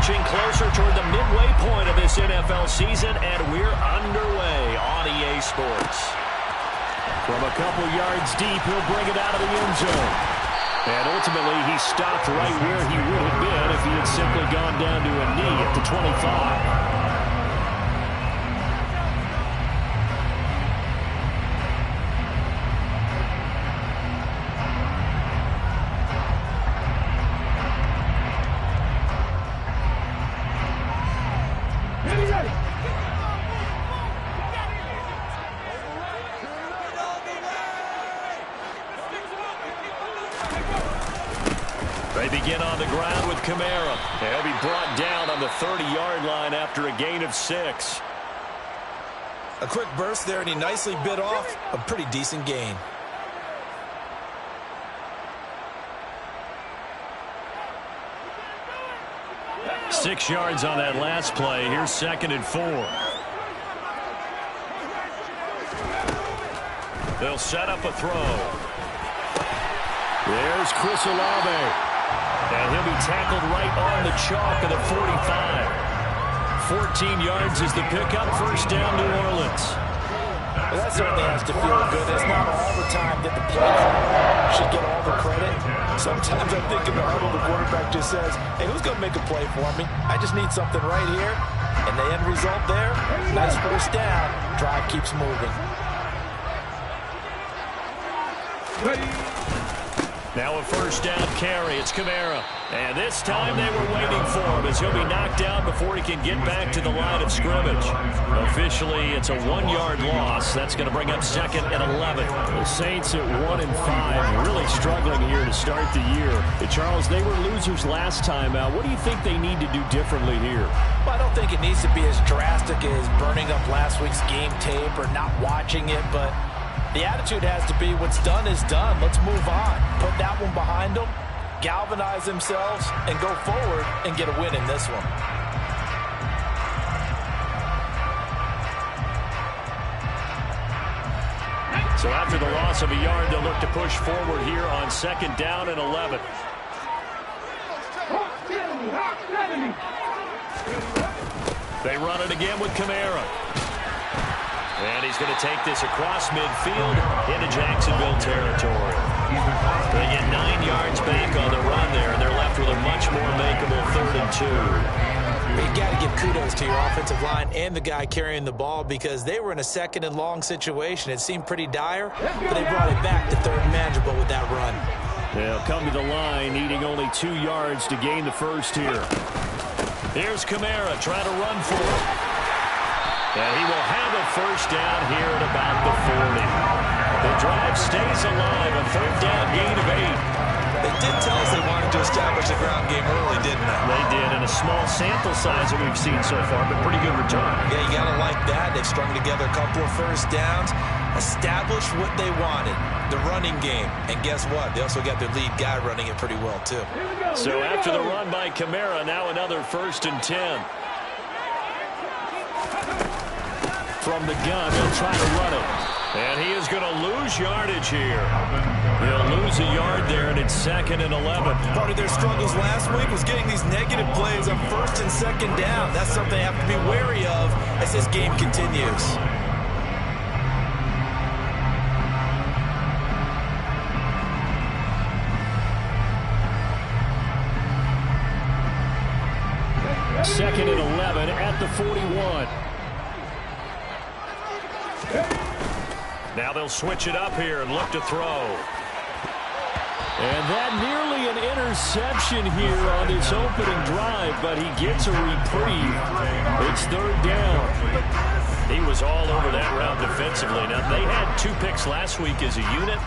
inching closer toward the midway point of this NFL season, and we're underway on EA Sports. From a couple yards deep, he'll bring it out of the end zone. And ultimately, he stopped right where he would have been if he had simply gone down to a knee at the 25. They begin on the ground with Kamara. He'll be brought down on the 30-yard line after a gain of 6. A quick burst there, and he nicely bit off a pretty decent gain. Six yards on that last play. Here's 2nd and 4. They'll set up a throw. There's Chris Olave. And he'll be tackled right on the chalk of the 45. 14 yards is the pickup. First down, New Orleans. Well, that certainly has to feel good. It's not all the time that the play should get all the credit. Sometimes I think in the huddle, the quarterback just says, hey, who's going to make a play for me? I just need something right here. And the end result there, nice first down. Drive keeps moving. Now a first down carry. It's Kamara. And this time they were waiting for him as he'll be knocked down before he can get back to the line of scrimmage. Officially, it's a 1-yard loss. That's going to bring up 2nd and 11. The Saints at 1-5, really struggling here to start the year. Charles, they were losers last time out. What do you think they need to do differently here? Well, I don't think it needs to be as drastic as burning up last week's game tape or not watching it, but the attitude has to be what's done is done. Let's move on. Put that one behind them, galvanize themselves, and go forward and get a win in this one. So after the loss of a yard, they'll look to push forward here on 2nd down and 11. They run it again with Kamara. And he's going to take this across midfield into Jacksonville territory. They get 9 yards back on the run there, and they're left with a much more makeable 3rd and 2. You got to give kudos to your offensive line and the guy carrying the ball because they were in a 2nd and long situation. It seemed pretty dire, but they brought it back to 3rd and manageable with that run. They'll come to the line, needing only 2 yards to gain the first here. Here's Kamara trying to run for it. And he will have a first down here at about the 40. The drive stays alive, a 3rd down gain of 8. They did tell us they wanted to establish a ground game early, didn't they? They did, in a small sample size that we've seen so far, but pretty good return. Yeah, you got to like that. They've strung together a couple of first downs, established what they wanted, the running game. And guess what? They also got their lead guy running it pretty well, too. So after the run by Kamara, now another 1st and 10. From the gun, he'll try to run it. And he is going to lose yardage here. He'll lose a yard there, and it's 2nd and 11. Part of their struggles last week was getting these negative plays on 1st and 2nd down. That's something they have to be wary of as this game continues. Second and 11 at the 41. Now they'll switch it up here and look to throw. And that nearly an interception here on this opening drive, but he gets a reprieve. It's 3rd down. He was all over that route defensively. Now, they had 2 picks last week as a unit.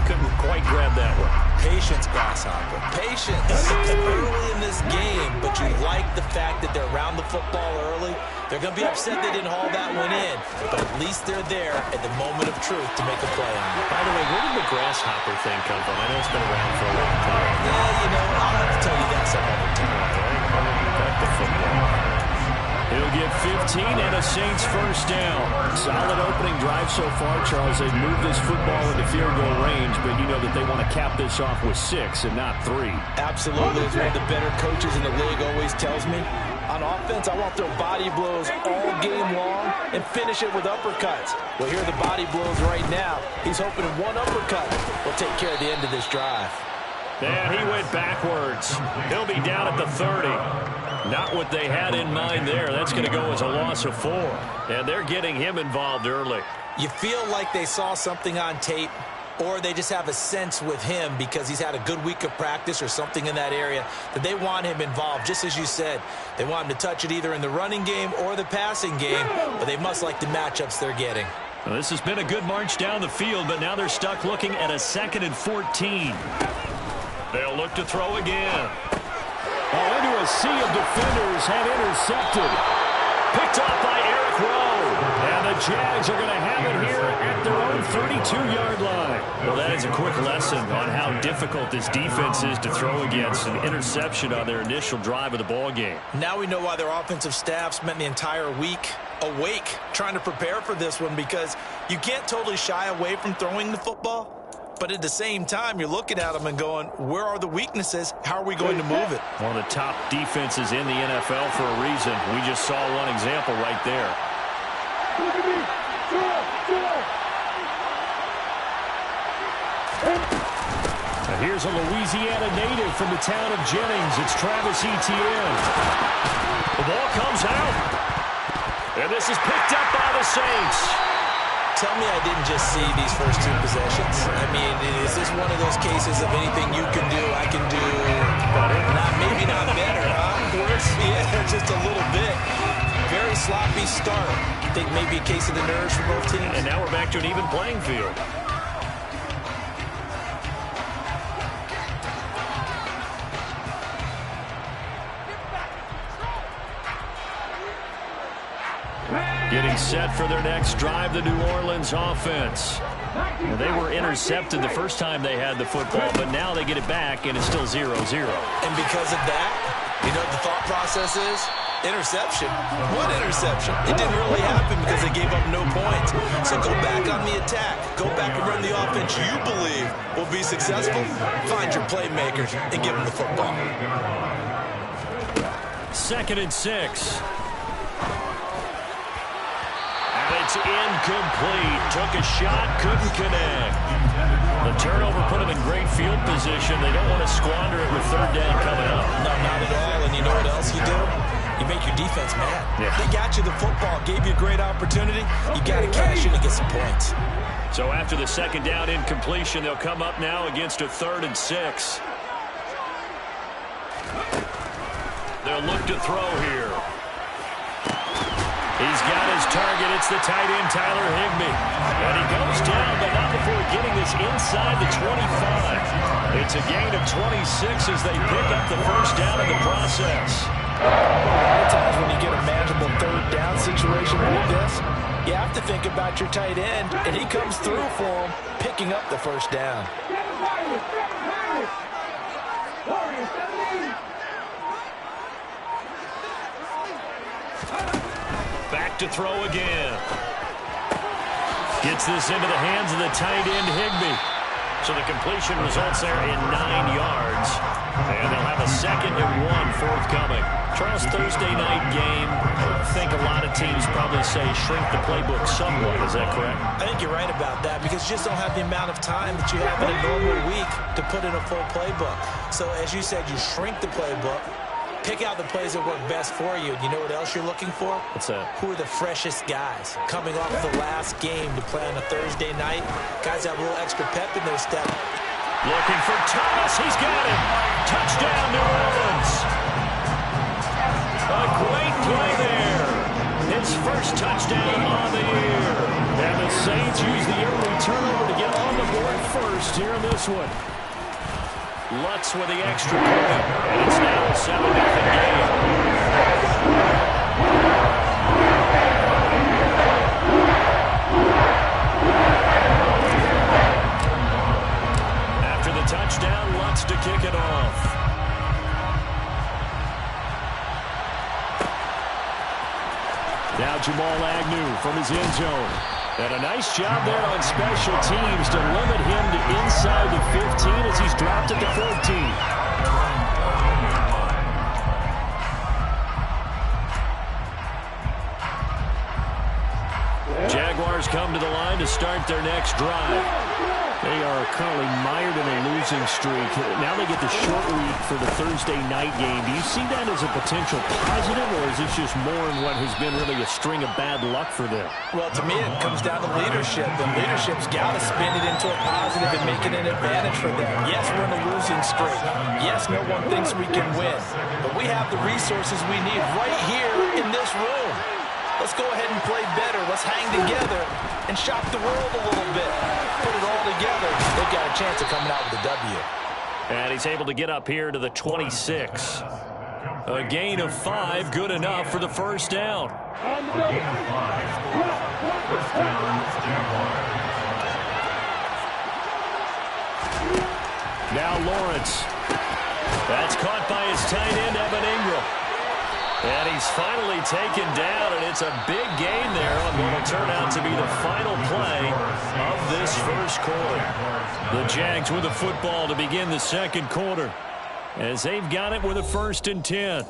Couldn't quite grab that one. Patience, Grasshopper. Patience. Early in this game, but you like the fact that they're around the football early. They're going to be upset they didn't haul that one in, but at least they're there at the moment of truth to make a play on it. By the way, where did the grasshopper thing come from? I know it's been around for a long time. Yeah, you know, I'll have to tell you that some other time. Back to football. He'll get 15 and a Saints first down. Solid opening drive so far, Charles. They've moved this football into field goal range, but you know that they want to cap this off with 6 and not 3. Absolutely. As one of the better coaches in the league always tells me, on offense, I want to throw body blows all game long and finish it with uppercuts. Well, here are the body blows right now. He's hoping one uppercut will take care of the end of this drive. Yeah, he went backwards. He'll be down at the 30. Not what they had in mind there. That's going to go as a loss of 4. And they're getting him involved early. You feel like they saw something on tape, or they just have a sense with him because he's had a good week of practice or something in that area that they want him involved. Just as you said, they want him to touch it either in the running game or the passing game, but they must like the matchups they're getting. Well, this has been a good march down the field, but now they're stuck looking at a 2nd and 14. They'll look to throw again. Oh, into a sea of defenders and intercepted. Picked off by Eric Rowe. And the Jags are going to have it here at their own 32-yard line. Well, that is a quick lesson on how difficult this defense is to throw against. An interception on their initial drive of the ball game. Now we know why their offensive staff spent the entire week awake trying to prepare for this one, because you can't totally shy away from throwing the football. But at the same time, you're looking at them and going, where are the weaknesses? How are we going to move it? One of the top defenses in the NFL for a reason. We just saw one example right there. Now here's a Louisiana native from the town of Jennings. It's Travis Etienne. The ball comes out. And this is picked up by the Saints. Tell me I didn't just see these first 2 possessions. I mean, is this one of those cases of anything you can do, I can do better? Maybe not better, huh? Worse? Yeah, just a little bit. Very sloppy start. I think maybe a case of the nerves for both teams. And now we're back to an even playing field. Getting set for their next drive, the New Orleans offense. Well, they were intercepted the first time they had the football, but now they get it back, and it's still 0-0. And because of that, you know what the thought process is? Interception. What interception? It didn't really happen because they gave up no points. So go back on the attack. Go back and run the offense you believe will be successful. Find your playmakers and give them the football. 2nd and 6. It's incomplete. Took a shot, couldn't connect. The turnover put them in great field position. They don't want to squander it with 3rd down coming up. No, not at all. And you know what else you do? You make your defense mad. Yeah. They got you the football, gave you a great opportunity. You got to cash in and get some points. So after the 2nd down incompletion, they'll come up now against a 3rd and 6. They'll look to throw here. He's got his target. It's the tight end, Tyler Higbee. And he goes down, but not before getting this inside the 25. It's a gain of 26 as they pick up the first down in the process. A lot of times when you get a manageable 3rd down situation like this, you have to think about your tight end, and he comes through for him, picking up the first down. Back to throw again. Gets this into the hands of the tight end, Higbee. So the completion results there in 9 yards. And they'll have a 2nd and 1 forthcoming. Charles, Thursday night game, I think a lot of teams probably say shrink the playbook somewhat. Is that correct? I think you're right about that because you just don't have the amount of time that you have in a normal week to put in a full playbook. So as you said, you shrink the playbook. Pick out the plays that work best for you. You know what else you're looking for? What's that? Who are the freshest guys coming off the last game to play on a Thursday night? Guys have a little extra pep in their step. Looking for Thomas. He's got it. Touchdown, New Orleans. A great play there. His first touchdown on the year. And the Saints use the early turnover to get on the board first here in this one. Lutz with the extra point, and it's now a 7-0 game. After the touchdown, Lutz to kick it off. Jamal Agnew from his end zone. And a nice job there on special teams to limit him to inside the 15 as he's dropped at the 14. Jaguars come to the line to start their next drive. They are currently mired in a losing streak. Now they get the short week for the Thursday night game. Do you see that as a potential positive, or is this just more in what has been really a string of bad luck for them? Well, to me, it comes down to leadership, and leadership's got to spin it into a positive and make it an advantage for them. Yes, we're in a losing streak. Yes, no one thinks we can win, but we have the resources we need right here in this room. Let's go ahead and play better. Let's hang together and shock the world a little bit. Put it all together. They've got a chance of coming out with a W. And he's able to get up here to the 26. A gain of 5, good enough for the first down. Now Lawrence. That's caught by his tight end, Evan Ingram. And he's finally taken down, and it's a big gain there on what will turn out to be the final play of this first quarter. The Jags with the football to begin the second quarter, as they've got it with a 1st and 10.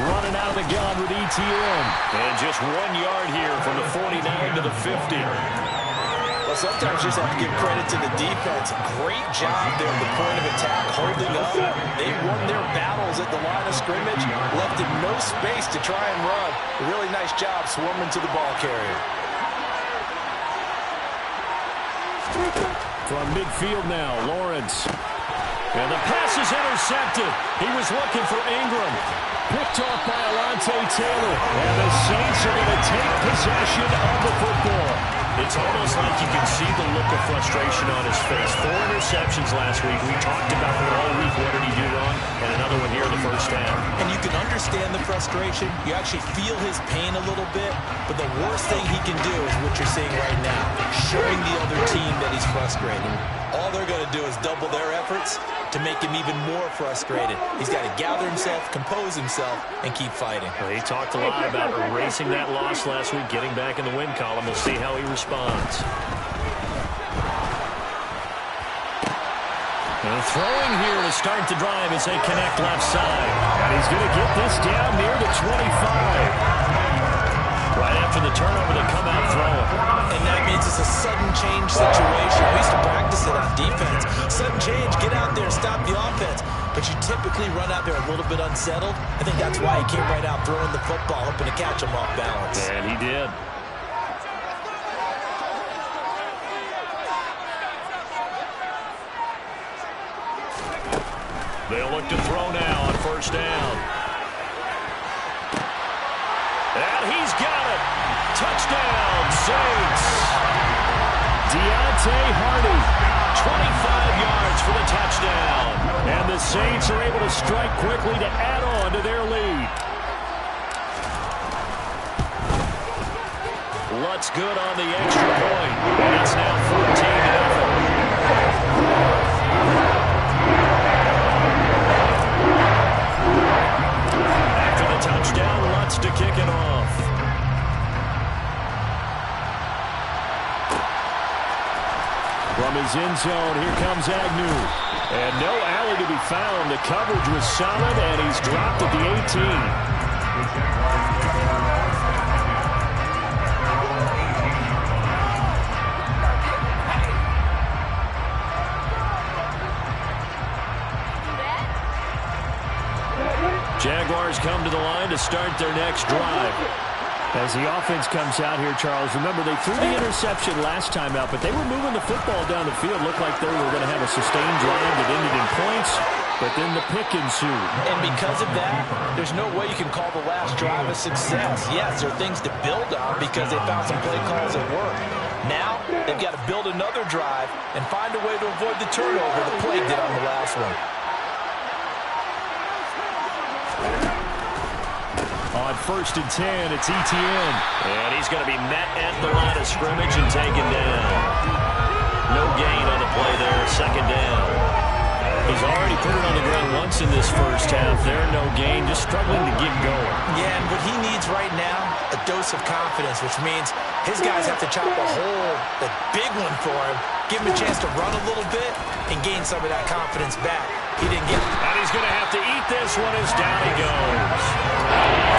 Running out of the gun with ETN. And just 1 yard here from the 49 to the 50. Well, sometimes you just have to give credit to the defense. Great job there at the point of attack, holding up. They won their battles at the line of scrimmage, left in no space to try and run. A really nice job swarming to the ball carrier. From midfield now, Lawrence. And the pass is intercepted. He was looking for Ingram. Picked off by Alontae Taylor. And the Saints are going to take possession of the football. It's almost like you can see the look of frustration on his face. 4 interceptions last week. We talked about it all week. What did he do wrong? And another one here in the first half. And you can understand the frustration. You actually feel his pain a little bit. But the worst thing he can do is what you're seeing right now. Showing the other team that he's frustrated. All they're going to do is double their efforts to make him even more frustrated. He's got to gather himself, compose himself, and keep fighting. Well, he talked a lot about erasing that loss last week, getting back in the win column. We'll see how he responds. And throwing here to start the drive as they connect left side. And he's going to get this down near the 25. Right after the turnover, they come out throwing. And that means it's a sudden change situation. We used to practice it on defense. Sudden change, get out there, stop the offense. But you typically run out there a little bit unsettled. I think that's why he came right out throwing the football, hoping to catch him off balance. And he did. They'll look to throw now on first down. And he's got it. Touchdown, Saints. Deontay Hardy, 25 yards for the touchdown. And the Saints are able to strike quickly to add on to their lead. Lutz good on the extra point. And it's now 14-0. Touchdown, Lutz to kick it off. From his end zone, here comes Agnew. And no alley to be found. The coverage was solid, and he's dropped at the 18. Jaguars come to the line to start their next drive. As the offense comes out here, Charles, remember they threw the interception last time out, but they were moving the football down the field. Looked like they were going to have a sustained drive that ended in points, but then the pick ensued. And because of that, there's no way you can call the last drive a success. Yes, there are things to build on because they found some play calls that work. Now, they've got to build another drive and find a way to avoid the turnover the play did on the last one. On first and 10. It's ETN. And he's going to be met at the line of scrimmage and taken down. No gain on the play there. Second down. He's already put it on the ground once in this first half. There, no gain, just struggling to get going. Yeah, and what he needs right now, a dose of confidence, which means his guys have to chop a hole, a big one for him, give him a chance to run a little bit and gain some of that confidence back. He didn't get it. And he's going to have to eat this one as down he goes.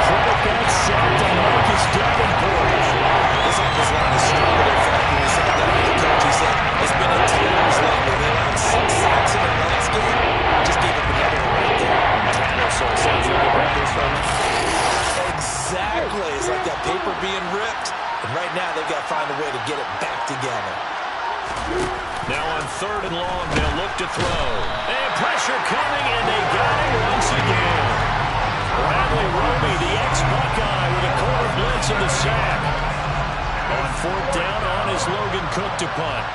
Credit that sack to Marcus Davenport. This offensive line is stronger than fact. When he sat down with the coach, he said, it's been a tears lately. They had 6 sacks in their last game. Just gave up another one right there. So it sounds like a breakfast from him. Exactly. It's like that paper being ripped. And right now, they've got to find a way to get it back together. Now on 3rd and long, they'll look to throw. And pressure coming, and they got him once again. Bradley Roby, the ex-Buckeye, with a corner blitz and the sack. On 4th down, on is Logan Cook to punt.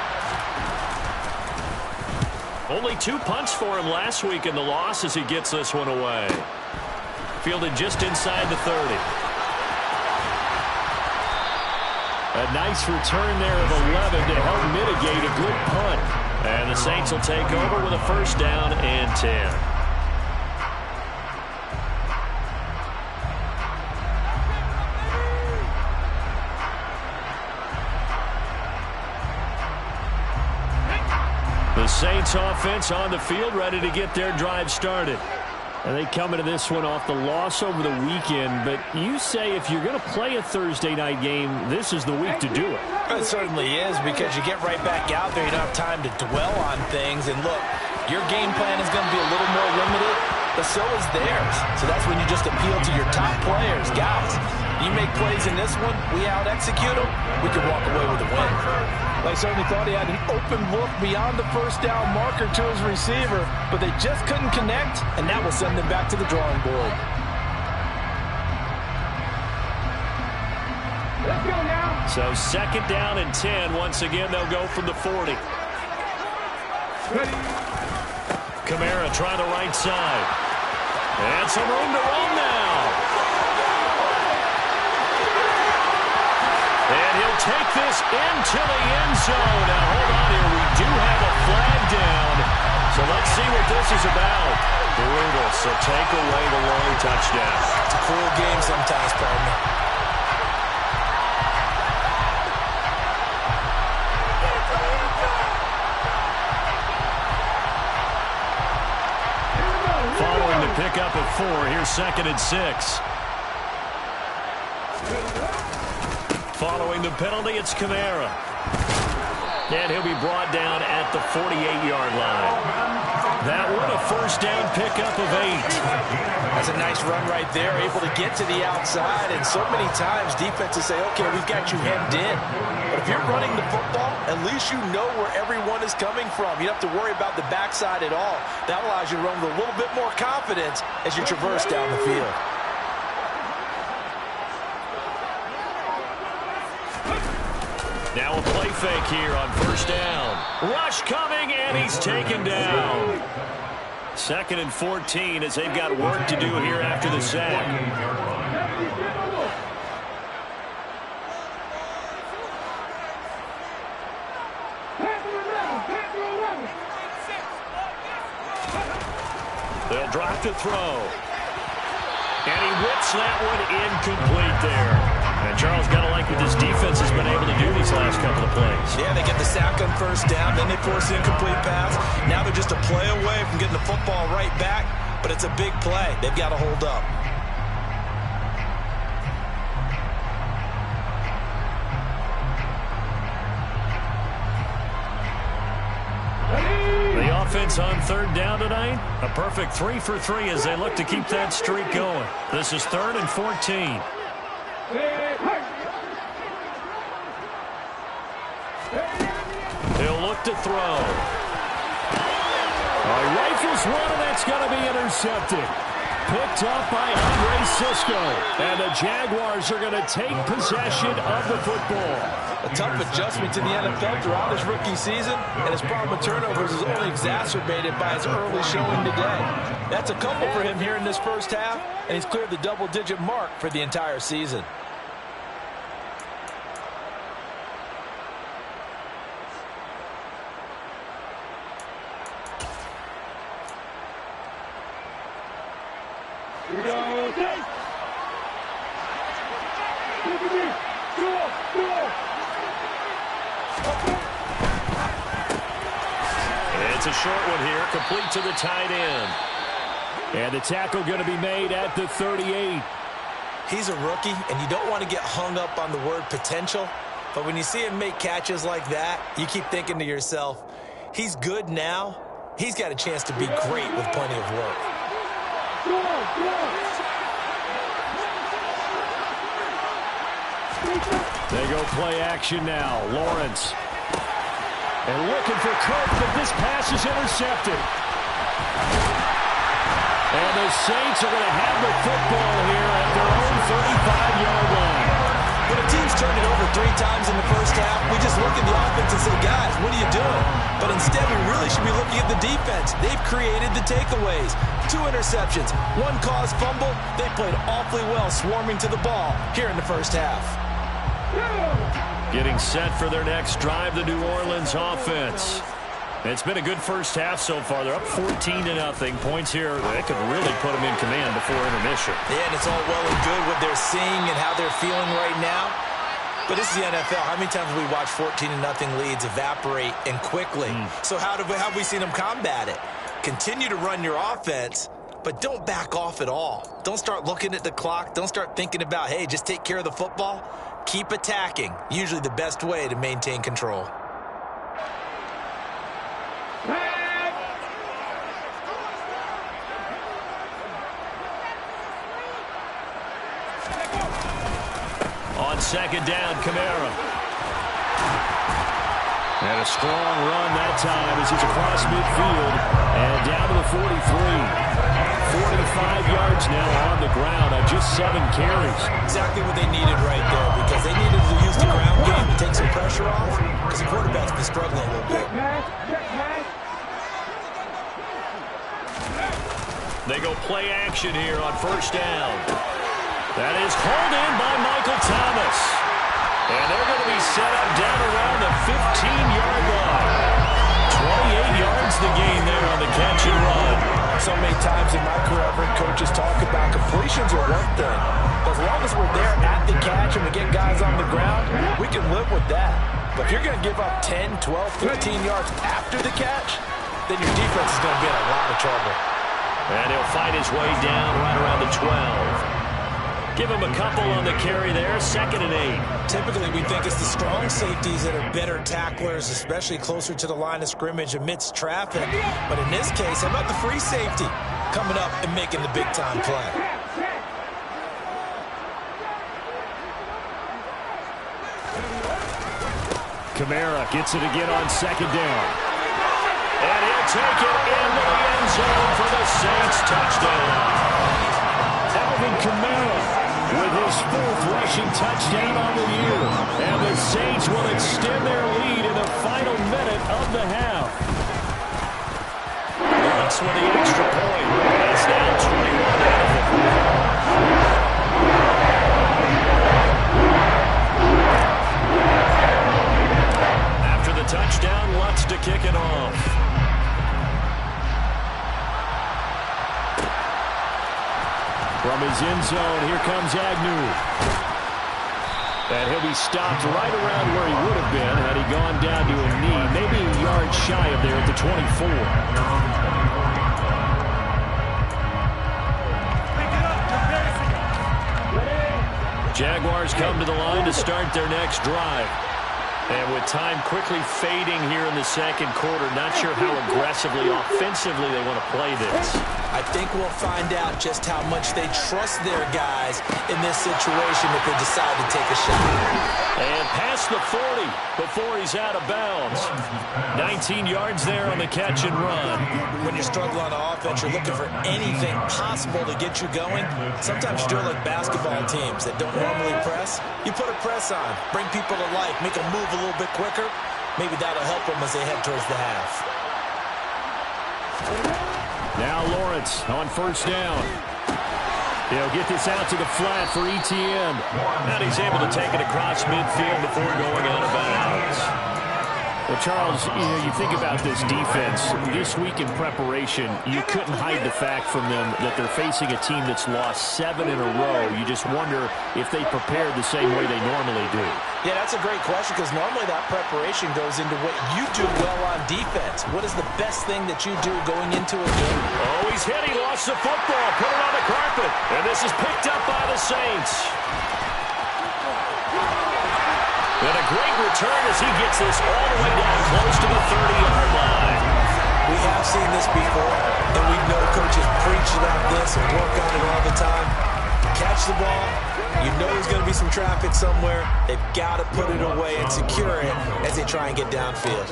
Only 2 punts for him last week in the loss as he gets this one away. Fielded just inside the 30. A nice return there of 11 to help mitigate a good punt. And the Saints will take over with a first down and 10. The Saints offense on the field, ready to get their drive started. And they come into this one off the loss over the weekend, but you say if you're going to play a Thursday night game, this is the week to do it. It certainly is, because you get right back out there. You don't have time to dwell on things. And look, your game plan is going to be a little more limited, but so is theirs. So that's when you just appeal to your top players. Guys, you make plays in this one, we out-execute them, we can walk away with a win. They certainly thought he had an open look beyond the first down marker to his receiver, but they just couldn't connect, and that will send them back to the drawing board. Let's go now. So 2nd down and 10. Once again, they'll go from the 40. Ready. Kamara trying the right side. And some room to run now. And he'll take this into the end zone. Now, hold on here. We do have a flag down. So let's see what this is about. Brutal. So take away the long touchdown. It's a cruel game sometimes, partner. Following the pickup of 4, here's 2nd and 6. Following the penalty, it's Kamara. And he'll be brought down at the 48-yard line. That one, a first down pickup of 8. That's a nice run right there, able to get to the outside. And so many times defenses say, okay, we've got you hemmed in. But if you're running the football, at least you know where everyone is coming from. You don't have to worry about the backside at all. That allows you to run with a little bit more confidence as you traverse down the field. Now a play fake here on first down. Rush coming, and he's taken down. 2nd and 14 as they've got work to do here after the sack. They'll drop to throw. And he whips that one incomplete there. And Charles, got to like what this defense has been able to do these last couple of plays. Yeah, they get the sack on first down, then they force the incomplete pass. Now they're just a play away from getting the football right back, but it's a big play. They've got to hold up. The offense on 3rd down tonight, a perfect 3 for 3 as they look to keep that streak going. This is 3rd and 14. He'll look to throw. He rifles one, and that's going to be intercepted. picked up by Andre Cisco. And the Jaguars are going to take possession of the football. A tough adjustment to the NFL throughout his rookie season, and his problem with turnovers is only exacerbated by his early showing today. That's a couple for him here in this first half, and he's cleared the double-digit mark for the entire season. It's a short one here, complete to the tight end. And the tackle going to be made at the 38. He's a rookie, and you don't want to get hung up on the word potential, but when you see him make catches like that, you keep thinking to yourself, he's good now. He's got a chance to be great with plenty of work. They go play action now. Lawrence. And looking for Kirk, but this pass is intercepted. And the Saints are going to have the football here at their own 35-yard line. When a team's turned it over 3 times in the first half, we just look at the offense and say, guys, what are you doing? But instead, we really should be looking at the defense. They've created the takeaways. 2 interceptions, 1 caused fumble. They played awfully well swarming to the ball here in the first half. Getting set for their next drive, the New Orleans offense. It's been a good first half so far. They're up 14-0. Points here, they could really put them in command before intermission. Yeah, and it's all well and good what they're seeing and how they're feeling right now. But this is the NFL. How many times have we watched 14-0 leads evaporate and quickly? So how have we seen them combat it? Continue to run your offense, but don't back off at all. Don't start looking at the clock. Don't start thinking about, hey, just take care of the football. Keep attacking. Usually the best way to maintain control. On second down, Kamara. And a strong run that time as he's across midfield and down to the 43. 45 yards now on the ground on just 7 carries. Exactly what they needed right there, because they needed to use the ground game to take some pressure off, because the quarterback's been struggling a little bit. They go play action here on first down. That is hauled in by Michael Thomas. And they're going to be set up down around the 15-yard line. 28 yards the gain there on the catch and run. So many times in my career, I've heard coaches talk about completions are one thing. But as long as we're there at the catch and we get guys on the ground, we can live with that. But if you're going to give up 10, 12, 15 yards after the catch, then your defense is going to be in a lot of trouble. And he'll fight his way down right around the 12. Give him a couple on the carry there, 2nd and 8. Typically, we think it's the strong safeties that are better tacklers, especially closer to the line of scrimmage amidst traffic. But in this case, how about the free safety coming up and making the big-time play? Kamara gets it again on 2nd down. And he'll take it into the end zone for the Saints touchdown. Alvin Kamara with his 4th rushing touchdown on the year. And the Saints will extend their lead in the final minute of the half. Lawrence with the extra point. It's now 21-0. After the touchdown, Lutz to kick it off. From his end zone, here comes Agnew. And he'll be stopped right around where he would have been had he gone down to a knee, maybe a yard shy of there at the 24. Jaguars come to the line to start their next drive. And with time quickly fading here in the second quarter, not sure how aggressively, offensively they want to play this. I think we'll find out just how much they trust their guys in this situation if they decide to take a shot. And past the 40 before he's out of bounds. 19 yards there on the catch and run. When you're struggling on offense, you're looking for anything possible to get you going. Sometimes you do it like basketball teams that don't normally press. You put a press on, bring people to life, make them move a little bit quicker. Maybe that'll help them as they head towards the half. Now Lawrence on first down. He'll get this out to the flat for Etienne. And he's able to take it across midfield before going out of bounds. Well, Charles, you think about this defense. This week in preparation, you couldn't hide the fact from them that they're facing a team that's lost 7 in a row. You just wonder if they prepared the same way they normally do. Yeah, that's a great question because normally that preparation goes into what you do well on defense. What is the best thing that you do going into a game? Oh, he's hit. He lost the football. Put it on the carpet. And this is picked up by the Saints. And a great return as he gets this all the way down close to the 30-yard line. We have seen this before, and we know coaches preach about this and work on it all the time. Catch the ball. You know there's going to be some traffic somewhere. They've got to put it away and secure it as they try and get downfield.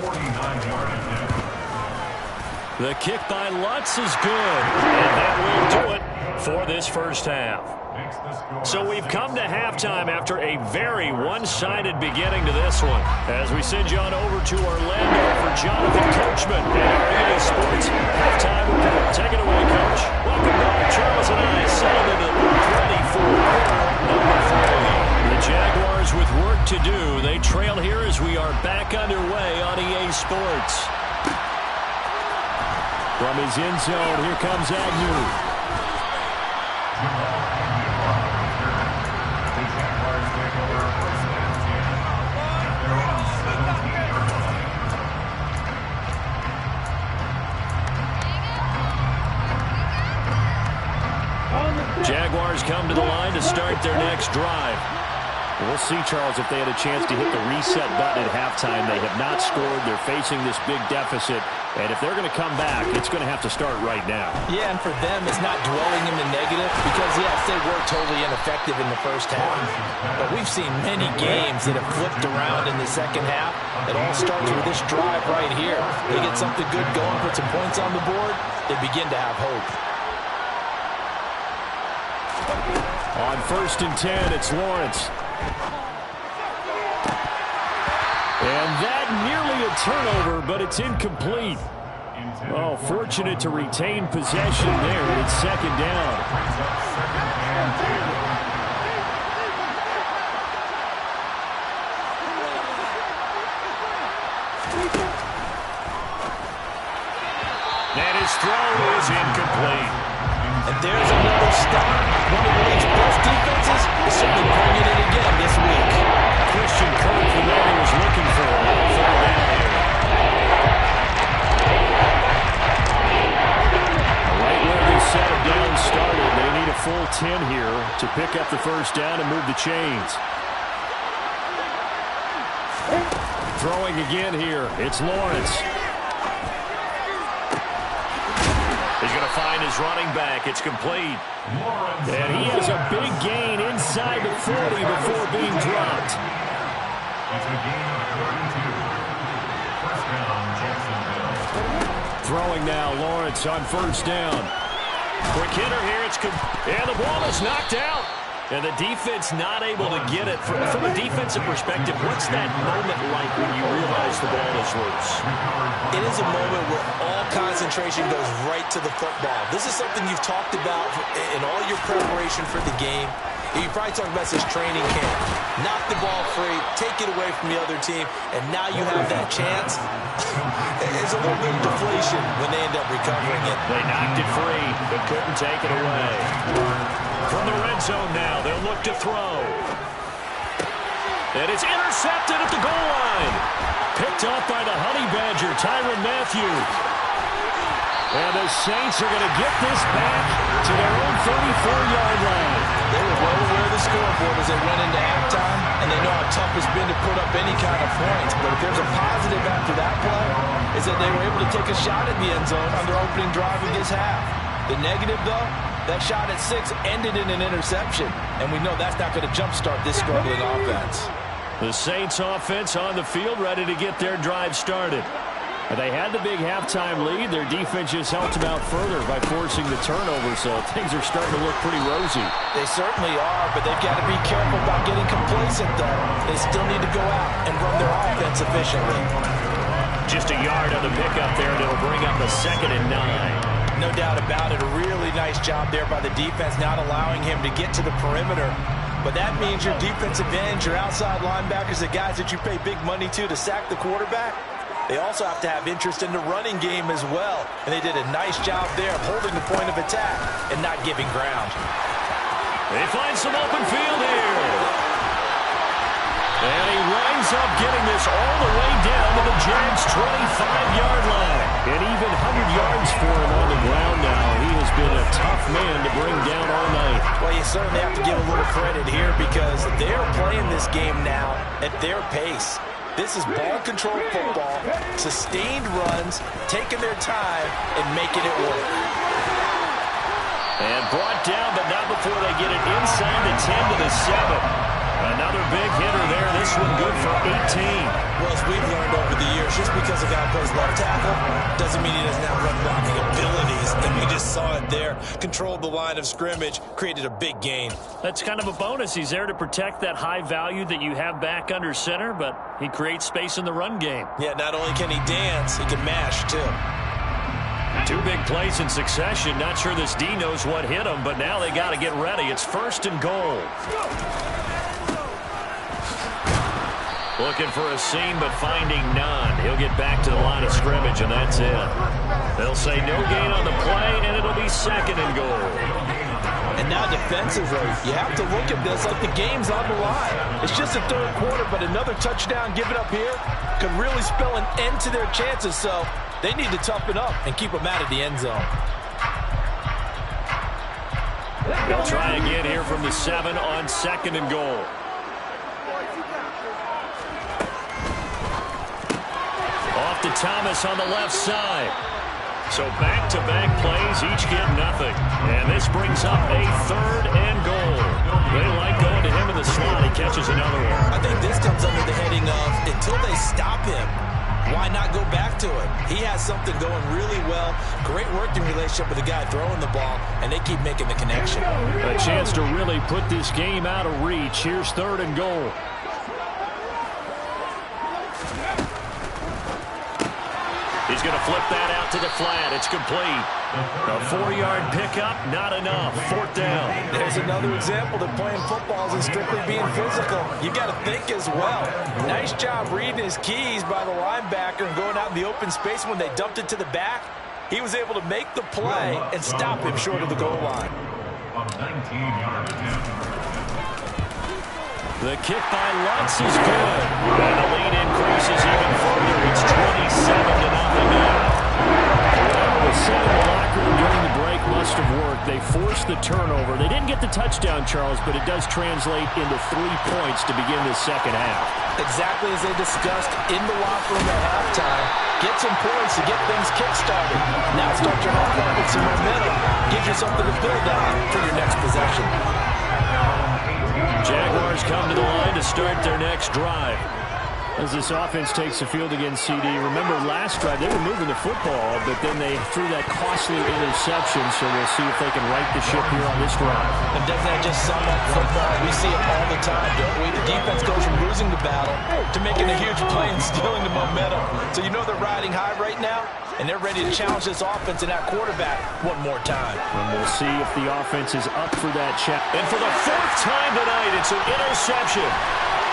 The kick by Lutz is good, and that will do it for this first half. So we've come to halftime after a very one-sided beginning to this one. As we send you on over to Orlando for Jonathan Coachman and our EA Sports halftime report. Take it away, Coach. Welcome back. Charles and I settled into ready for number 3. The Jaguars with work to do. They trail here as we are back underway on EA Sports. From his end zone, here comes Agnew. Jaguars come to the line to start their next drive. We'll see, Charles, if they had a chance to hit the reset button at halftime. They have not scored. They're facing this big deficit. And if they're going to come back, it's going to have to start right now. Yeah, and for them, it's not dwelling in the negative because, yes, they were totally ineffective in the first half. But we've seen many games that have flipped around in the second half. It all starts with this drive right here. They get something good going, put some points on the board, they begin to have hope. On 1st and 10, it's Lawrence. And that nearly a turnover, but it's incomplete. Oh, fortunate to retain possession there. It's 2nd down. And his throw is incomplete. And there's another stop. One of the league's best defenses is certainly bringing it again this week. Christian Kirk, the man he was looking for. 4th down here. Right where they set it down started, they need a full 10 here to pick up the 1st down and move the chains. Throwing again here, it's Lawrence. He's going to find his running back. It's complete. And he has a big gain inside the 40 before being dropped. Throwing now, Lawrence on 1st down. Quick hitter here. And the ball is knocked out. And the defense not able to get it. From a defensive perspective, what's that moment like when you realize the ball is loose? It is a moment where all concentration goes right to the football. This is something you've talked about in all your preparation for the game. You probably talked about this training camp. Knock the ball free, take it away from the other team, and now you have that chance. It's a little bit of deflation when they end up recovering it. They knocked it free, but couldn't take it away. From the red zone now, they'll look to throw. And it's intercepted at the goal line. Picked off by the Honey Badger, Tyrann Mathieu. And the Saints are going to get this back to their own 34-yard line. They were well aware of the scoreboard as they went into halftime, and they know how tough it's been to put up any kind of points. But if there's a positive after that play, is that they were able to take a shot at the end zone on their opening drive of this half. The negative, though, that shot at 6 ended in an interception. And we know that's not going to jumpstart this struggling offense. The Saints offense on the field, ready to get their drive started. They had the big halftime lead. Their defense just helped them out further by forcing the turnover, so things are starting to look pretty rosy. They certainly are, but they've got to be careful about getting complacent, though. They still need to go out and run their offense efficiently. Just a yard on the pickup there, and it'll bring up a 2nd and 9. No doubt about it. A really nice job there by the defense, not allowing him to get to the perimeter. But that means your defensive ends, your outside linebackers, the guys that you pay big money to sack the quarterback, they also have to have interest in the running game as well. And they did a nice job there of holding the point of attack and not giving ground. They find some open field here. And he winds up getting this all the way down to the JAX 25-yard line. And even 100 yards for him on the ground now. He has been a tough man to bring down all night. Well, you certainly have to give a little credit here because they're playing this game now at their pace. This is ball control football, sustained runs, taking their time, and making it work. And brought down, but not before they get it inside the 10 to the 7. Another big hitter there. This one good for 18. Well, as we've learned over the years, just because a guy plays left tackle doesn't mean he doesn't have run blocking abilities. And we just saw it there. Controlled the line of scrimmage, created a big gain. That's kind of a bonus. He's there to protect that high value that you have back under center, but he creates space in the run game. Yeah, not only can he dance, he can mash, too. 2 big plays in succession. Not sure this D knows what hit him, but now they got to get ready. It's 1st and goal. Looking for a seam, but finding none. He'll get back to the line of scrimmage, and that's it. They'll say no gain on the play, and it'll be 2nd and goal. And now defensively, you have to look at this like the game's on the line. It's just the 3rd quarter, but another touchdown given up here could really spell an end to their chances, so they need to toughen up and keep them out of the end zone. They'll try again here from the 7 on 2nd and goal. Off to Thomas on the left side. So back-to-back plays, each get nothing. And this brings up a 3rd and goal. They like going to him in the slot. He catches another one. I think this comes under the heading of until they stop him, why not go back to it? He has something going really well. Great working relationship with the guy throwing the ball, and they keep making the connection. A chance to really put this game out of reach. Here's 3rd and goal. He's going to flip that out to the flat. It's complete. A 4-yard pickup, not enough. 4th down. There's another example that playing football isn't strictly being physical. You got to think as well. Nice job reading his keys by the linebacker and going out in the open space. When they dumped it to the back, he was able to make the play and stop him short of the goal line. The kick by Lutz is good. And the lead increases even further. It's 27-0 now. Whatever was said in the locker room during the break must have worked. They forced the turnover. They didn't get the touchdown, Charles, but it does translate into 3 points to begin the 2nd half. Exactly as they discussed in the locker room at halftime. Get some points to get things kick-started. Now start your half off with some momentum. Gives you something to build on for your next possession. Jaguars come to the line to start their next drive. As this offense takes the field against CD, remember last drive they were moving the football, but then they threw that costly interception, so we'll see if they can right the ship here on this drive. And doesn't that just sum up football? We see it all the time, don't we? The defense goes from losing the battle to making a huge play and stealing the momentum. So you know they're riding high right now, and they're ready to challenge this offense and that quarterback one more time. And we'll see if the offense is up for that check. And for the 4th time tonight, it's an interception.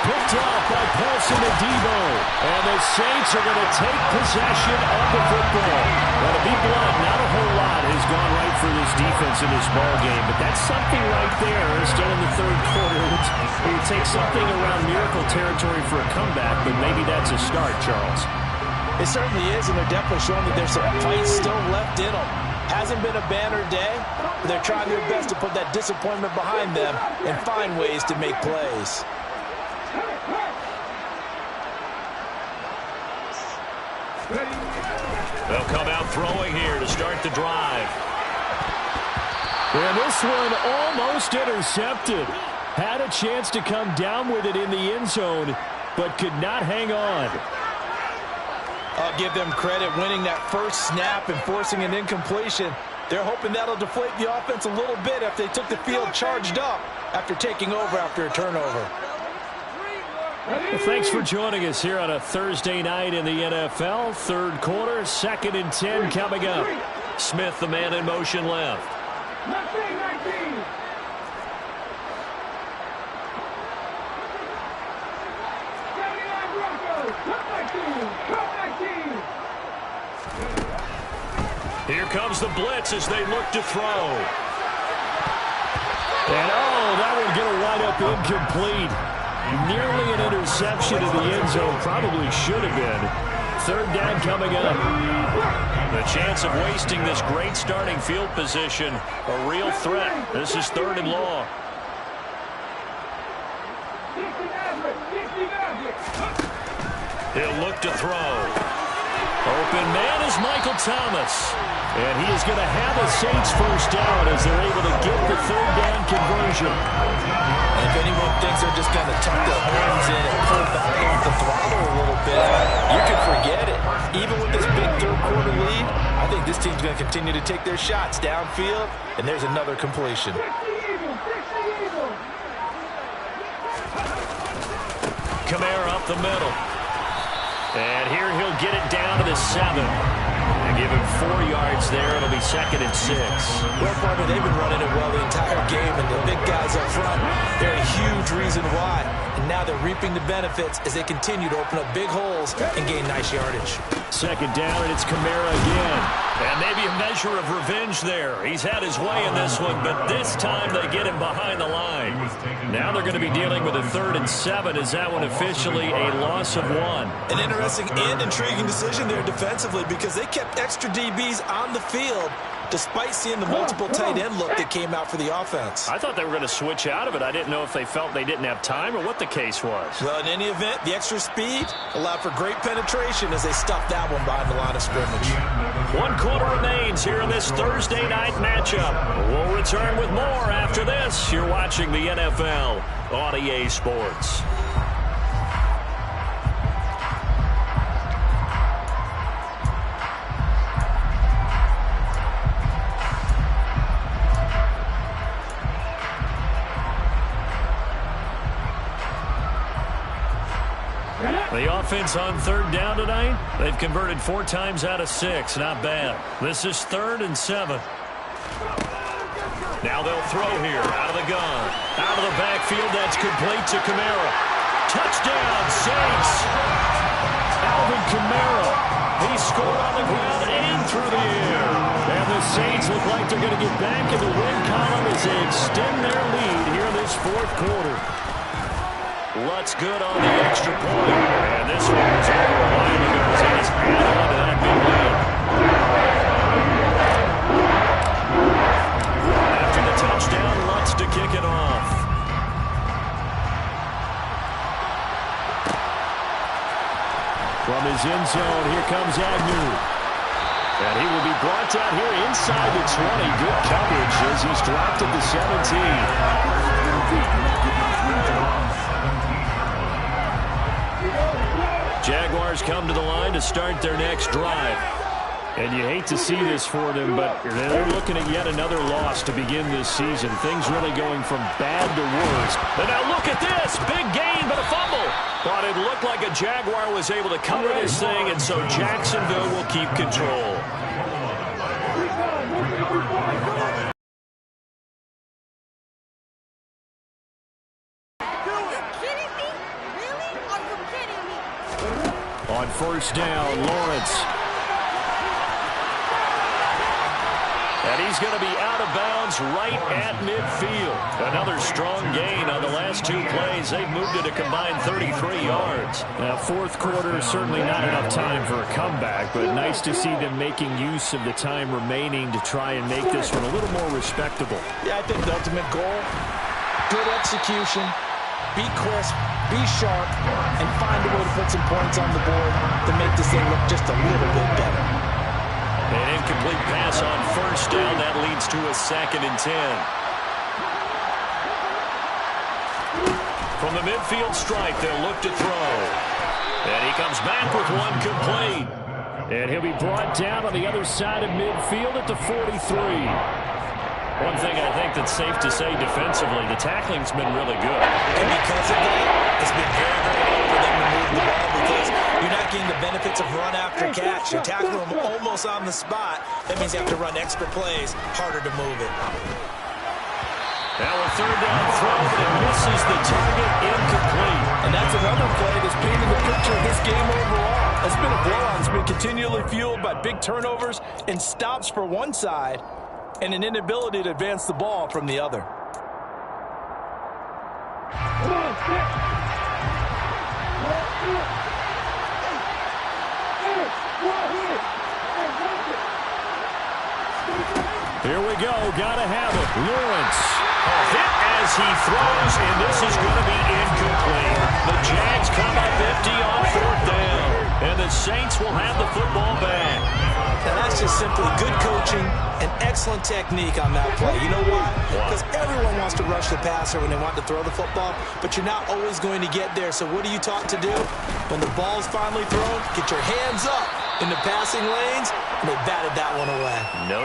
Picked off by Paulson and Debo. And the Saints are going to take possession of the football. Well, to be blunt, not a whole lot has gone right for this defense in this ball game, but that's something right there. Still in the 3rd quarter. It would take something around miracle territory for a comeback, but maybe that's a start, Charles. It certainly is, and they're definitely showing that there's some fight still left in them. Hasn't been a banner day, but they're trying their best to put that disappointment behind them and find ways to make plays. They'll come out throwing here to start the drive. And this one almost intercepted. Had a chance to come down with it in the end zone, but could not hang on. I'll give them credit winning that first snap and forcing an incompletion. They're hoping that'll deflate the offense a little bit after they took the field charged up after taking over after a turnover. Well, thanks for joining us here on a Thursday night in the NFL. Third quarter, 2nd and 10 coming up. Smith, the man in motion left. 19. Here comes the blitz as they look to throw. And that one going to wind up incomplete. Nearly an interception in the end zone. Probably should have been. Third down coming up. The chance of wasting this great starting field position, a real threat. This is 3rd and long. He'll look to throw. Open man is Michael Thomas. And he is going to have a Saints first down as they're able to get the 3rd down conversion. And if anyone thinks they're just going to tuck their horns in and pull back off the throttle a little bit, you can forget it. Even with this big third quarter lead, I think this team's going to continue to take their shots downfield, and there's another completion. Kamara up the middle. And here he'll get it down to the 7. And give him 4 yards there. It'll be 2nd and 6. Well, Farmer, they've been running it well the entire game, and the big guys up front, they're a huge reason why. And now they're reaping the benefits as they continue to open up big holes and gain nice yardage. 2nd down, and it's Kamara again. And maybe a measure of revenge there. He's had his way in this one, but this time they get him behind the line. Now they're going to be dealing with a 3rd and 7. Is that one officially a loss of 1? An interesting and intriguing decision there defensively because they kept extra DBs on the field despite seeing the multiple tight end look that came out for the offense. I thought they were going to switch out of it. I didn't know if they felt they didn't have time or what the case was. Well, in any event, the extra speed allowed for great penetration as they stuffed that one behind the line of scrimmage. 1 quarter remains here in this Thursday night matchup. We'll return with more after this. You're watching the NFL on EA Sports. The offense on 3rd down tonight, they've converted 4 times out of 6. Not bad. This is 3rd and 7. Now they'll throw here out of the gun. Out of the backfield, that's complete to Kamara. Touchdown, Saints. Alvin Kamara. He scored on the ground and through the air. And the Saints look like they're going to get back in the win column as they extend their lead here in this 4th quarter. Lutz good on the extra point. And this one was over a while ago as he has added on to that big lead. After the touchdown, Lutz to kick it off. From his end zone, here comes Agnew. And he will be brought down here inside the 20. Good coverage as he's dropped at the 17. Jaguars come to the line to start their next drive. And you hate to see this for them, but they're looking at yet another loss to begin this season. Things really going from bad to worse. And now look at this. Big gain, but a fumble. But it looked like a Jaguar was able to cover this thing, and so Jacksonville will keep control. On 1st down, Lawrence. And he's going to be out of bounds right at midfield. Another strong gain on the last 2 plays. They've moved it a combined 33 yards. Now, 4th quarter, certainly not enough time for a comeback, but nice to see them making use of the time remaining to try and make this one a little more respectable. Yeah, I think the ultimate goal, good execution, be crisp, be sharp, and find a way to put some points on the board to make this thing look just a little bit better. An incomplete pass on 1st down. That leads leads to a 2nd and 10. From the midfield stripe, they'll look to throw. And he comes back with one complete. And he'll be brought down on the other side of midfield at the 43. One thing I think that's safe to say defensively, the tackling's been really good. And because of that, it's been very, very hard for them to move the ball because you're not getting the benefits of run after catch. You're tackling them almost on the spot. That means you have to run extra plays, harder to move it. Now a 3rd down throw, but it misses the target, incomplete. And that's another play that's painted the picture of this game overall. It's been a blowout. It's been continually fueled by big turnovers and stops for one side and an inability to advance the ball from the other. Here we go. Gotta have it. Lawrence. Hit as he throws, and this is going to be incomplete. The Jags come up empty on 4th down, and the Saints will have the football back. Now that's just simply good coaching and excellent technique on that play. You know why? Because everyone wants to rush the passer when they want to throw the football, but you're not always going to get there. So what are you taught to do? When the ball's finally thrown, get your hands up in the passing lanes, and they batted that one away. No.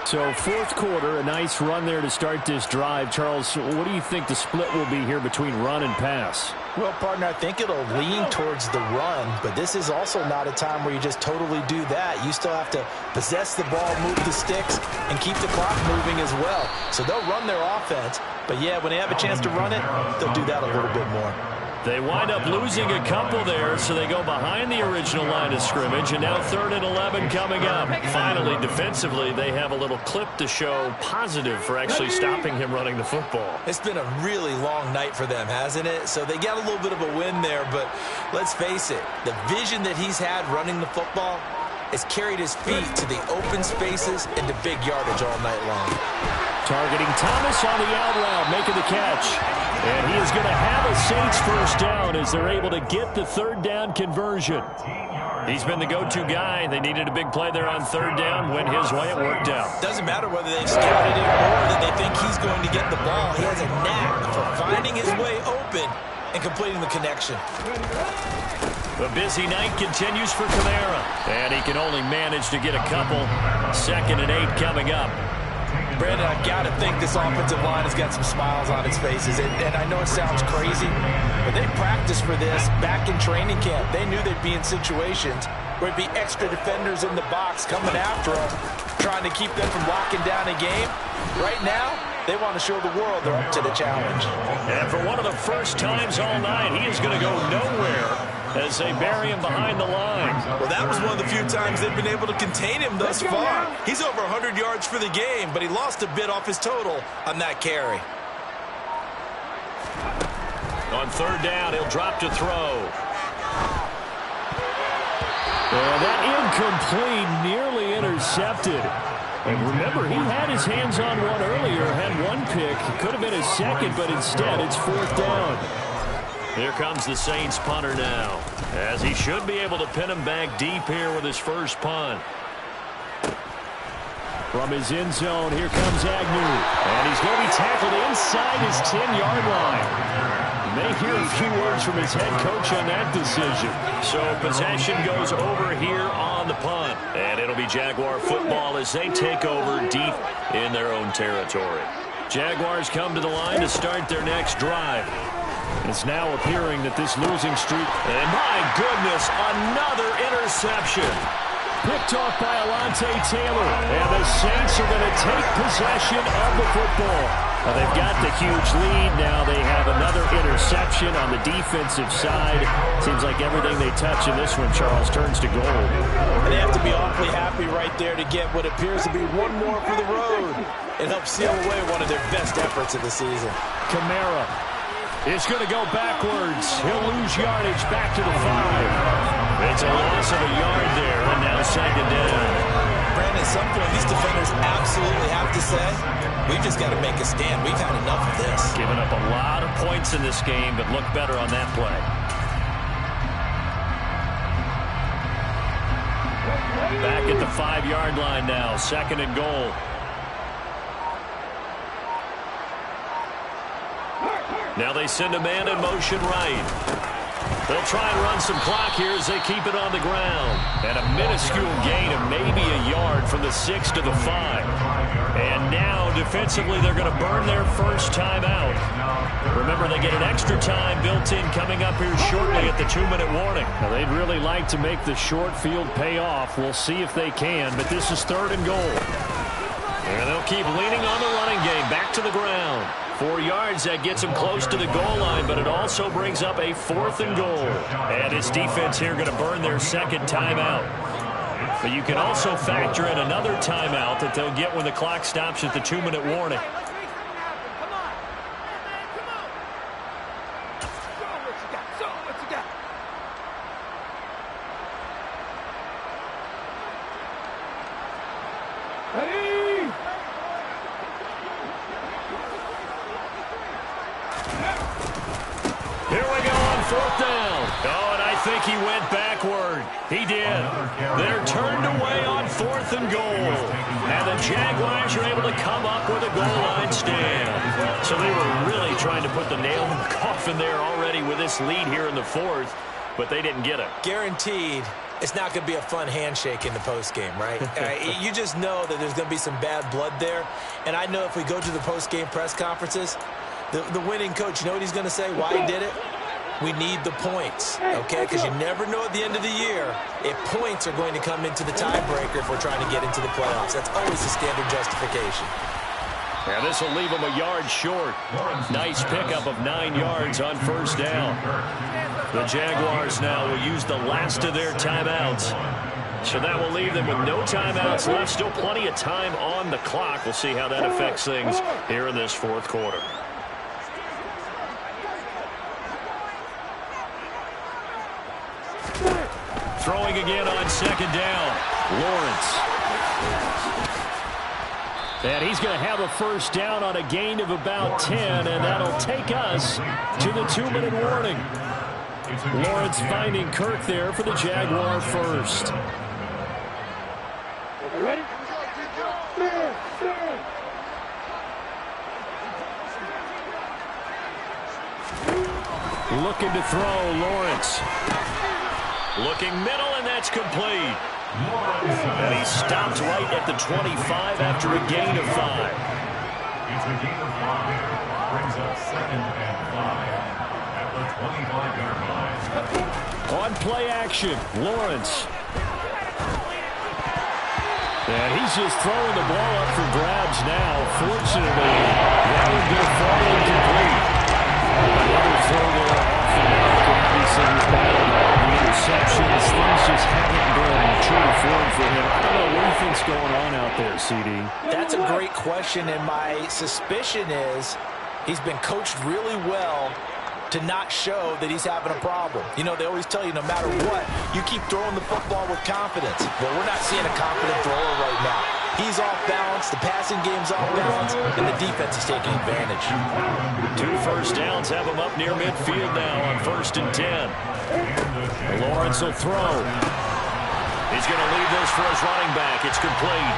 So 4th quarter, a nice run there to start this drive. Charles, what do you think the split will be here between run and pass? Well, partner, I think it'll lean towards the run, but this is also not a time where you just totally do that. You still have to possess the ball, move the sticks, and keep the clock moving as well. So they'll run their offense, but yeah, when they have a chance to run it, they'll do that a little bit more. They wind up losing a couple there, so they go behind the original line of scrimmage, and now 3rd and 11 coming up. Finally, defensively, they have a little clip to show positive for actually stopping him running the football. It's been a really long night for them, hasn't it? So they got a little bit of a win there, but let's face it, the vision that he's had running the football has carried his feet to the open spaces and to big yardage all night long. Targeting Thomas on the out route, making the catch. And he is going to have a Saints 1st down as they're able to get the 3rd down conversion. He's been the go-to guy. They needed a big play there on 3rd down. Went his way, it worked out. Doesn't matter whether they've scouted it or that they think he's going to get the ball. He has a knack for finding his way open and completing the connection. The busy night continues for Kamara. And he can only manage to get a couple. 2nd and 8 coming up. Brandon, I've got to think this offensive line has got some smiles on its faces. And I know it sounds crazy, but they practiced for this back in training camp. They knew they'd be in situations where it'd be extra defenders in the box coming after them, trying to keep them from locking down a game. Right now, they want to show the world they're up to the challenge. And for one of the first times all night, he is going to go nowhere as they bury him behind the line. Well, that was one of the few times they've been able to contain him thus far. He's over 100 yards for the game, but he lost a bit off his total on that carry. On 3rd down, he'll drop to throw. And that incomplete, nearly intercepted. And remember, he had his hands on one earlier, had one pick. It could have been his 2nd, but instead it's 4th down. Here comes the Saints punter now, as he should be able to pin him back deep here with his first punt. From his end zone, here comes Agnew. And he's going to be tackled inside his 10-yard line. You may hear a few words from his head coach on that decision. So possession goes over here on the punt. And it'll be Jaguar football as they take over deep in their own territory. Jaguars come to the line to start their next drive. It's now appearing that this losing streak... And my goodness, another interception. Picked off by Alontae Taylor. And the Saints are going to take possession of the football. Now they've got the huge lead. Now they have another interception on the defensive side. Seems like everything they touch in this one, Charles, turns to gold. And they have to be awfully happy right there to get what appears to be one more for the road. It helps seal away one of their best efforts of the season. Kamara is going to go backwards. He'll lose yardage back to the 5. It's a loss of a yard there, and now 2nd down. Brandon, at some point, these defenders absolutely have to say, we've just got to make a stand. We've had enough of this. Giving up a lot of points in this game, but look better on that play. Back at the 5-yard line now, 2nd and goal. Now they send a man in motion right. They'll try and run some clock here as they keep it on the ground. And a minuscule gain of maybe a yard from the 6 to the 5. And now, defensively, they're going to burn their first timeout. Remember, they get an extra time built in coming up here shortly at the 2-minute warning. Now, they'd really like to make the short field pay off. We'll see if they can, but this is 3rd and goal. And they'll keep leaning on the running game. Back to the ground. 4 yards, that gets them close to the goal line, but it also brings up a 4th and goal. And his defense here going to burn their 2nd timeout. But you can also factor in another timeout that they'll get when the clock stops at the 2-minute warning. He went backward. He did. They're turned away on 4th and goal. And the Jaguars are able to come up with a goal line stand. So they were really trying to put the nail in the coffin there already with this lead here in the 4th, but they didn't get it. Guaranteed it's not going to be a fun handshake in the postgame, right? You just know that there's going to be some bad blood there. And I know if we go to the postgame press conferences, the winning coach, you know what he's going to say, why he did it? We need the points, okay? Because you never know at the end of the year if points are going to come into the tiebreaker if we're trying to get into the playoffs. That's always the standard justification. Yeah, this will leave them a yard short. Nice pickup of 9 yards on 1st down. The Jaguars now will use the last of their timeouts. So that will leave them with no timeouts left. Still plenty of time on the clock. We'll see how that affects things here in this 4th quarter. Throwing again on 2nd down. Lawrence. And he's going to have a 1st down on a gain of about 10, and that'll take us to the 2-minute warning. Lawrence finding Kirk there for the Jaguar 1st. Ready? Looking to throw, Lawrence. Looking middle, and that's complete. And he stopped right at the 25 after a gain of 5. It's a gain of 5. Brings up 2nd and 5 at the 25-yard line. On play action, Lawrence. And he's just throwing the ball up for grabs now. Fortunately, that would go far incomplete. Another throw there off the mark, and obviously he's battled the interceptions. Things just haven't been true to form for him. I don't know what he thinks going on out there, CD. That's a great question, and my suspicion is he's been coached really well to not show that he's having a problem. You know, they always tell you no matter what, you keep throwing the football with confidence. Well, we're not seeing a confident thrower right now. He's off balance, the passing game's off balance, and the defense is taking advantage. 2 first downs have him up near midfield now on 1st and 10. Lawrence will throw. He's going to leave this for his running back. It's complete.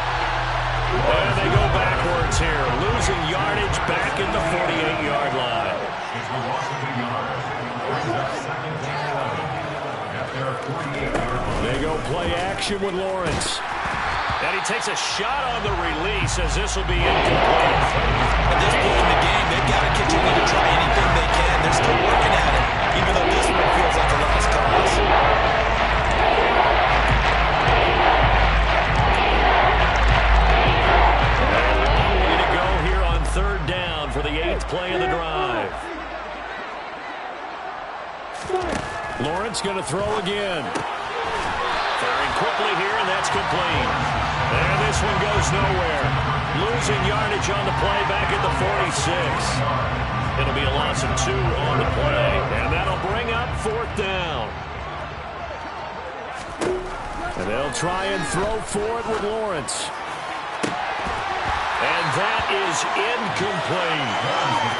And they go backwards here, losing yardage back at the 48-yard line. It's the loss of a yard. Brings up 2nd and 11 at their 48-yard line. They go play action with Lawrence. And he takes a shot on the release as this will be incomplete. At this point in the game, they've got to continue to try anything they can. They're still working at it, even though this one feels like a lost cause. Way to go here on 3rd down for the 8th play of the drive. Lawrence going to throw again. Firing quickly here, and that's complete. And this one goes nowhere. Losing yardage on the play back at the 46. It'll be a loss of 2 on the play, and that'll bring up 4th down. And they'll try and throw for it with Lawrence. And that is incomplete.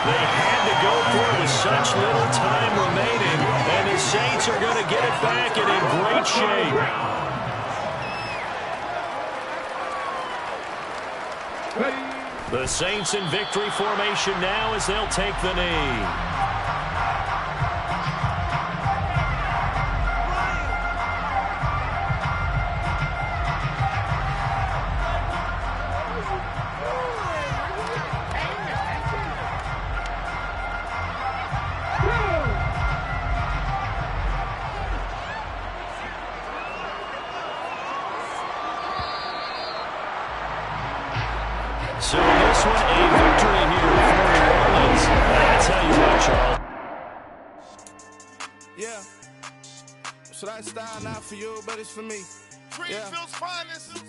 They had to go for it with such little time remaining, and the Saints are going to get it back and in great shape. The Saints in victory formation now as they'll take the knee. So this one, a victory here for New Orleans. I tell you what, Charles. Yeah. So that style not for you, but it's for me. Greenfield's finest.